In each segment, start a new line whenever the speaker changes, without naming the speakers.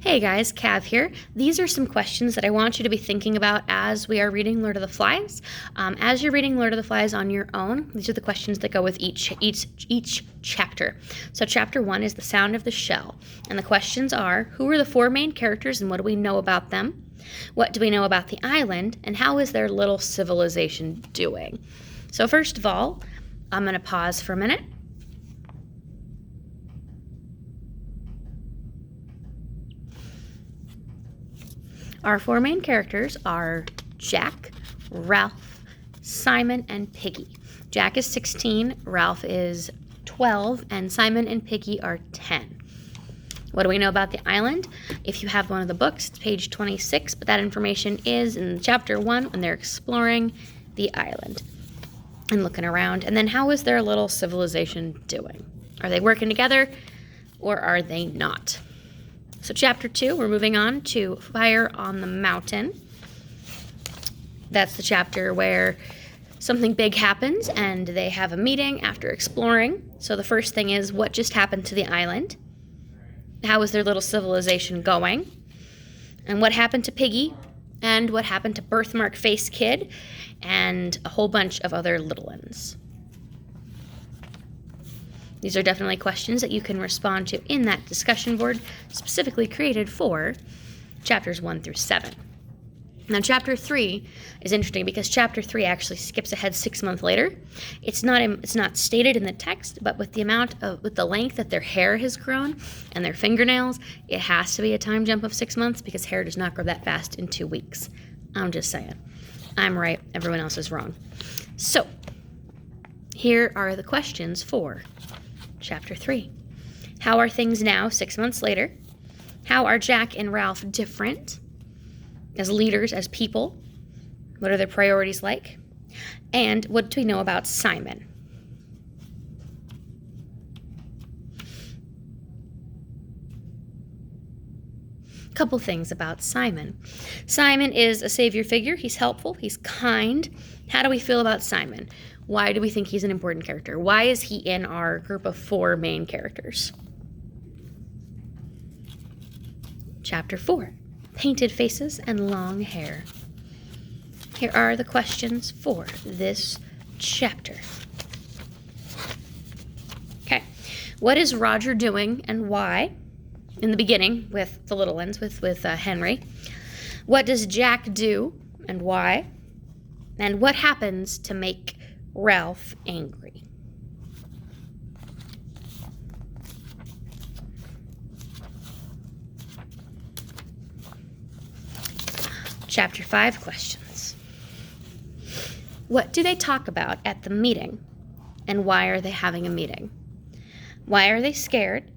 Hey guys, Cav here. These are some questions that I want you to be thinking about as we are reading Lord of the Flies. As you're reading Lord of the Flies on your own, these are the questions that go with each chapter. So chapter 1 is The Sound of the Shell, and the questions are, who are the four main characters and what do we know about them? What do we know about the island, and how is their little civilization doing? So first of all, I'm going to pause for a minute. Our four main characters are Jack, Ralph, Simon, and Piggy. Jack is 16, Ralph is 12, and Simon and Piggy are 10. What do we know about the island? If you have one of the books, it's page 26, but that information is in chapter 1 when they're exploring the island and looking around. And then how is their little civilization doing? Are they working together or are they not? So chapter 2, we're moving on to Fire on the Mountain. That's the chapter where something big happens and they have a meeting after exploring. So the first thing is, what just happened to the island? How is their little civilization going? And what happened to Piggy? And what happened to Birthmark Face Kid? And a whole bunch of other little ones. These are definitely questions that you can respond to in that discussion board specifically created for chapters 1 through 7. Now, chapter 3 is interesting because chapter 3 actually skips ahead 6 months later. It's not stated in the text, but with the length that their hair has grown and their fingernails, it has to be a time jump of 6 months because hair does not grow that fast in 2 weeks. I'm just saying. I'm right. Everyone else is wrong. So, here are the questions for Chapter 3. How are things now, 6 months later? How are Jack and Ralph different as leaders, as people? What are their priorities like? And what do we know about Simon? Couple things about Simon. Simon is a savior figure. He's helpful. He's kind. How do we feel about Simon? Why do we think he's an important character? Why is he in our group of 4 main characters? Chapter 4, Painted Faces and Long Hair. Here are the questions for this chapter. Okay, what is Roger doing and why? In the beginning, with the little ones, with Henry. What does Jack do and why? And what happens to make Ralph angry? Chapter 5 questions. What do they talk about at the meeting? And why are they having a meeting? Why are they scared?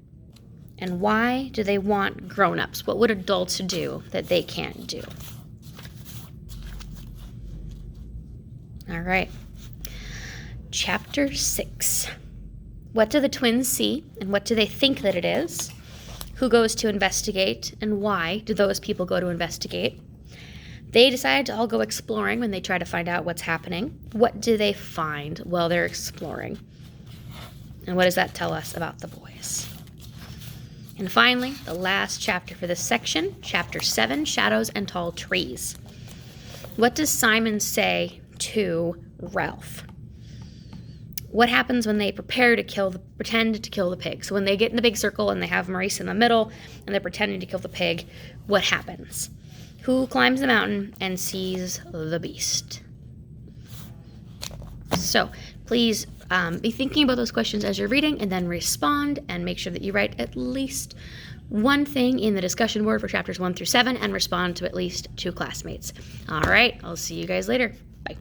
And why do they want grown-ups? What would adults do that they can't do? All right. Chapter 6. What do the twins see and what do they think that it is? Who goes to investigate and why do those people go to investigate? They decide to all go exploring when they try to find out what's happening. What do they find while they're exploring? And what does that tell us about the boys? And finally, the last chapter for this section, chapter 7, Shadows and Tall Trees. What does Simon say to Ralph? What happens when they pretend to kill the pig? So when they get in the big circle and they have Maurice in the middle and they're pretending to kill the pig, what happens? Who climbs the mountain and sees the beast? So please be thinking about those questions as you're reading and then respond, and make sure that you write at least one thing in the discussion board for chapters 1 through 7 and respond to at least 2 classmates. All right, I'll see you guys later. Bye.